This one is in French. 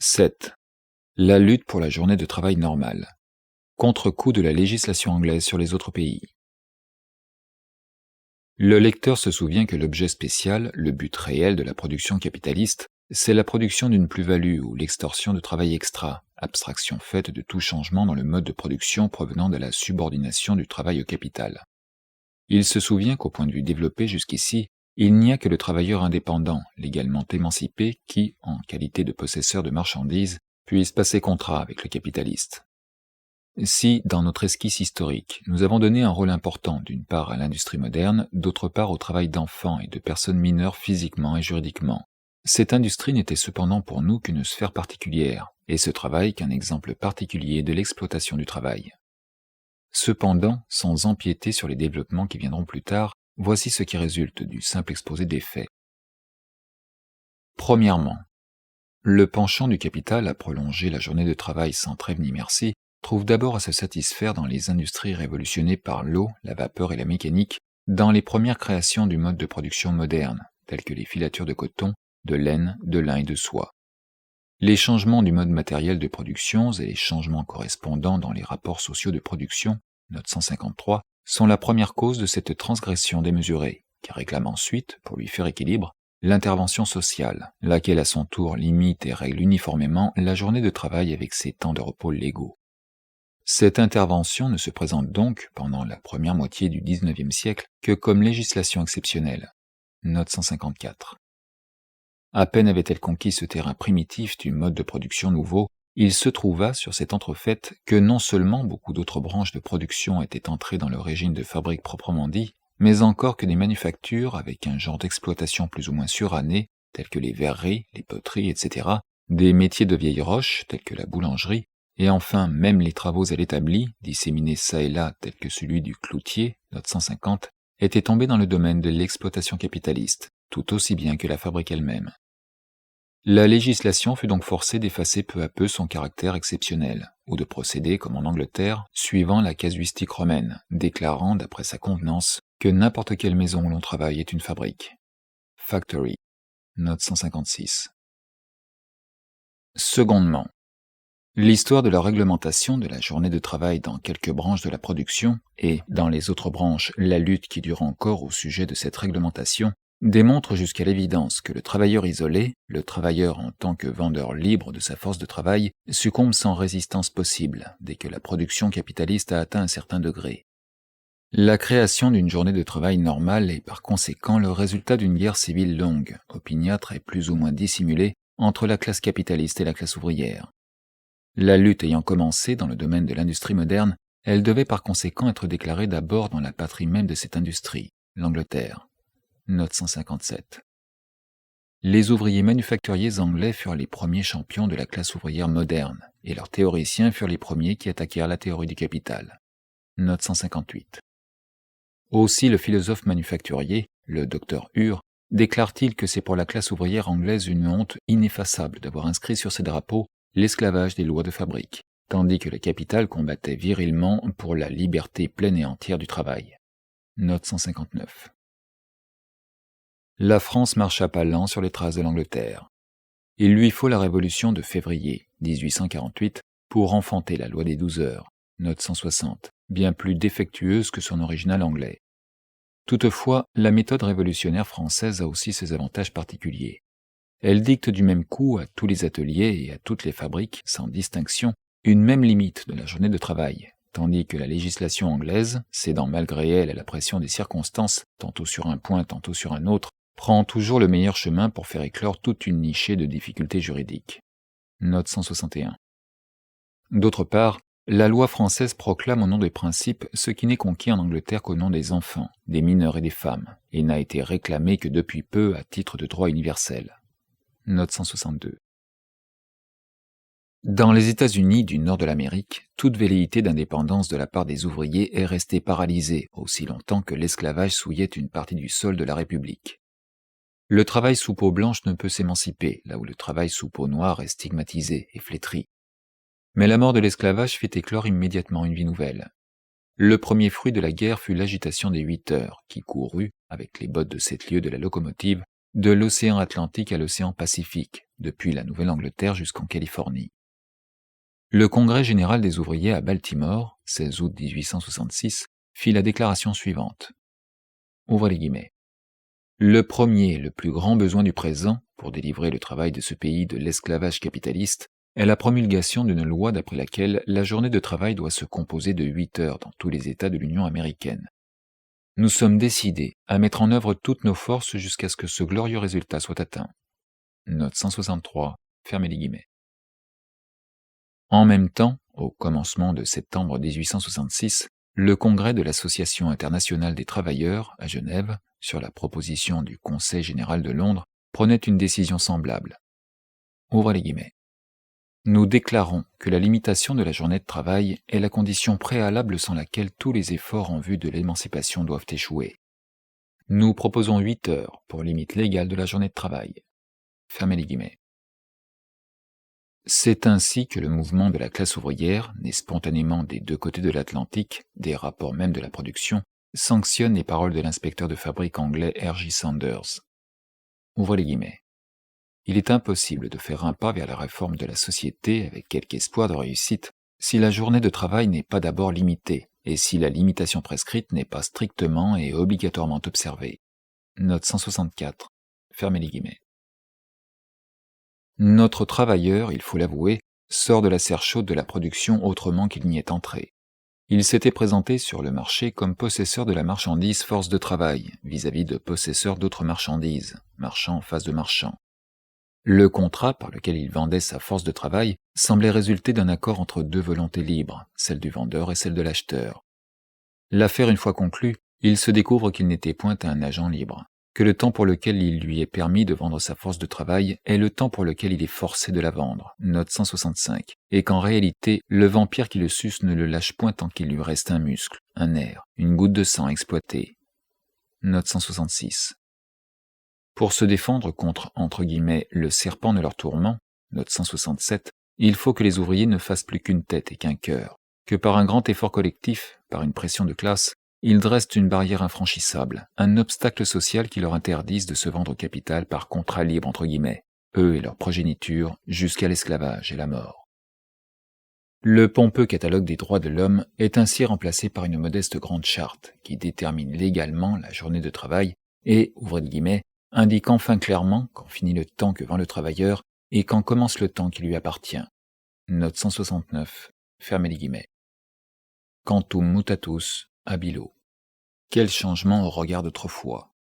7. La lutte pour la journée de travail normale. Contre-coup de la législation anglaise sur les autres pays. Le lecteur se souvient que l'objet spécial, le but réel de la production capitaliste, c'est la production d'une plus-value ou l'extorsion de travail extra, abstraction faite de tout changement dans le mode de production provenant de la subordination du travail au capital. Il se souvient qu'au point de vue développé jusqu'ici, il n'y a que le travailleur indépendant, légalement émancipé, qui, en qualité de possesseur de marchandises, puisse passer contrat avec le capitaliste. Si, dans notre esquisse historique, nous avons donné un rôle important d'une part à l'industrie moderne, d'autre part au travail d'enfants et de personnes mineures physiquement et juridiquement, cette industrie n'était cependant pour nous qu'une sphère particulière, et ce travail qu'un exemple particulier de l'exploitation du travail. Cependant, sans empiéter sur les développements qui viendront plus tard, voici ce qui résulte du simple exposé des faits. Premièrement, le penchant du capital à prolonger la journée de travail sans trêve ni merci trouve d'abord à se satisfaire dans les industries révolutionnées par l'eau, la vapeur et la mécanique, dans les premières créations du mode de production moderne, telles que les filatures de coton, de laine, de lin et de soie. Les changements du mode matériel de production et les changements correspondants dans les rapports sociaux de production, note 153, sont la première cause de cette transgression démesurée, qui réclame ensuite, pour lui faire équilibre, l'intervention sociale, laquelle à son tour limite et règle uniformément la journée de travail avec ses temps de repos légaux. Cette intervention ne se présente donc, pendant la première moitié du XIXe siècle, que comme législation exceptionnelle. Note 154. À peine avait-elle conquis ce terrain primitif du mode de production nouveau, il se trouva sur cet entrefaite que non seulement beaucoup d'autres branches de production étaient entrées dans le régime de fabrique proprement dit, mais encore que des manufactures avec un genre d'exploitation plus ou moins suranné, tels que les verreries, les poteries, etc., des métiers de vieille roche, tels que la boulangerie, et enfin même les travaux à l'établi, disséminés çà et là tels que celui du cloutier, note 150, étaient tombés dans le domaine de l'exploitation capitaliste, tout aussi bien que la fabrique elle-même. La législation fut donc forcée d'effacer peu à peu son caractère exceptionnel, ou de procéder, comme en Angleterre, suivant la casuistique romaine, déclarant, d'après sa convenance, que n'importe quelle maison où l'on travaille est une fabrique. Factory, note 156. Secondement, l'histoire de la réglementation de la journée de travail dans quelques branches de la production, et, dans les autres branches, la lutte qui dure encore au sujet de cette réglementation, démontre jusqu'à l'évidence que le travailleur isolé, le travailleur en tant que vendeur libre de sa force de travail, succombe sans résistance possible dès que la production capitaliste a atteint un certain degré. La création d'une journée de travail normale est par conséquent le résultat d'une guerre civile longue, opiniâtre et plus ou moins dissimulée, entre la classe capitaliste et la classe ouvrière. La lutte ayant commencé dans le domaine de l'industrie moderne, elle devait par conséquent être déclarée d'abord dans la patrie même de cette industrie, l'Angleterre. Note 157. Les ouvriers manufacturiers anglais furent les premiers champions de la classe ouvrière moderne, et leurs théoriciens furent les premiers qui attaquèrent la théorie du capital. Note 158. Aussi le philosophe manufacturier, le docteur Ure, déclare-t-il que c'est pour la classe ouvrière anglaise une honte ineffaçable d'avoir inscrit sur ses drapeaux l'esclavage des lois de fabrique, tandis que le capital combattait virilement pour la liberté pleine et entière du travail. Note 159. La France marcha pas lent sur les traces de l'Angleterre. Il lui faut la révolution de février 1848 pour enfanter la loi des 12 heures, note 160, bien plus défectueuse que son original anglais. Toutefois, la méthode révolutionnaire française a aussi ses avantages particuliers. Elle dicte du même coup à tous les ateliers et à toutes les fabriques, sans distinction, une même limite de la journée de travail, tandis que la législation anglaise, cédant malgré elle à la pression des circonstances, tantôt sur un point, tantôt sur un autre, prend toujours le meilleur chemin pour faire éclore toute une nichée de difficultés juridiques. Note 161. D'autre part, la loi française proclame au nom des principes ce qui n'est conquis en Angleterre qu'au nom des enfants, des mineurs et des femmes, et n'a été réclamé que depuis peu à titre de droit universel. Note 162. Dans les États-Unis du nord de l'Amérique, toute velléité d'indépendance de la part des ouvriers est restée paralysée aussi longtemps que l'esclavage souillait une partie du sol de la République. Le travail sous peau blanche ne peut s'émanciper, là où le travail sous peau noire est stigmatisé et flétri. Mais la mort de l'esclavage fit éclore immédiatement une vie nouvelle. Le premier fruit de la guerre fut l'agitation des 8 heures, qui courut, avec les bottes de 7 lieues de la locomotive, de l'océan Atlantique à l'océan Pacifique, depuis la Nouvelle-Angleterre jusqu'en Californie. Le Congrès général des ouvriers à Baltimore, 16 août 1866, fit la déclaration suivante. Ouvrez les guillemets. Le premier et le plus grand besoin du présent, pour délivrer le travail de ce pays de l'esclavage capitaliste, est la promulgation d'une loi d'après laquelle la journée de travail doit se composer de 8 heures dans tous les États de l'Union américaine. Nous sommes décidés à mettre en œuvre toutes nos forces jusqu'à ce que ce glorieux résultat soit atteint. Note 163, fermez les guillemets. En même temps, au commencement de septembre 1866, le congrès de l'Association internationale des travailleurs, à Genève, sur la proposition du Conseil général de Londres, prenait une décision semblable. Ouvrez les guillemets. Nous déclarons que la limitation de la journée de travail est la condition préalable sans laquelle tous les efforts en vue de l'émancipation doivent échouer. Nous proposons 8 heures pour limite légale de la journée de travail. Fermez les guillemets. C'est ainsi que le mouvement de la classe ouvrière, né spontanément des deux côtés de l'Atlantique, des rapports même de la production, sanctionne les paroles de l'inspecteur de fabrique anglais R.J. Sanders. Ouvrez les guillemets. Il est impossible de faire un pas vers la réforme de la société avec quelque espoir de réussite si la journée de travail n'est pas d'abord limitée et si la limitation prescrite n'est pas strictement et obligatoirement observée. Note 164. Fermez les guillemets. Notre travailleur, il faut l'avouer, sort de la serre chaude de la production autrement qu'il n'y est entré. Il s'était présenté sur le marché comme possesseur de la marchandise force de travail, vis-à-vis de possesseurs d'autres marchandises, marchand en face de marchand. Le contrat par lequel il vendait sa force de travail semblait résulter d'un accord entre deux volontés libres, celle du vendeur et celle de l'acheteur. L'affaire une fois conclue, il se découvre qu'il n'était point un agent libre, que le temps pour lequel il lui est permis de vendre sa force de travail est le temps pour lequel il est forcé de la vendre, note 165, et qu'en réalité, le vampire qui le suce ne le lâche point tant qu'il lui reste un muscle, un nerf, une goutte de sang exploitée. Note 166. Pour se défendre contre, entre guillemets, le serpent de leur tourment, note 167, il faut que les ouvriers ne fassent plus qu'une tête et qu'un cœur, que par un grand effort collectif, par une pression de classe, ils dressent une barrière infranchissable, un obstacle social qui leur interdise de se vendre au capital par contrat libre entre guillemets, eux et leur progéniture, jusqu'à l'esclavage et la mort. Le pompeux catalogue des droits de l'homme est ainsi remplacé par une modeste grande charte qui détermine légalement la journée de travail et, ouvrez les guillemets, indique enfin clairement quand finit le temps que vend le travailleur et quand commence le temps qui lui appartient. Note 169, fermez les guillemets. Quantum mutatus habilo. Quel changement au regard d'autrefois.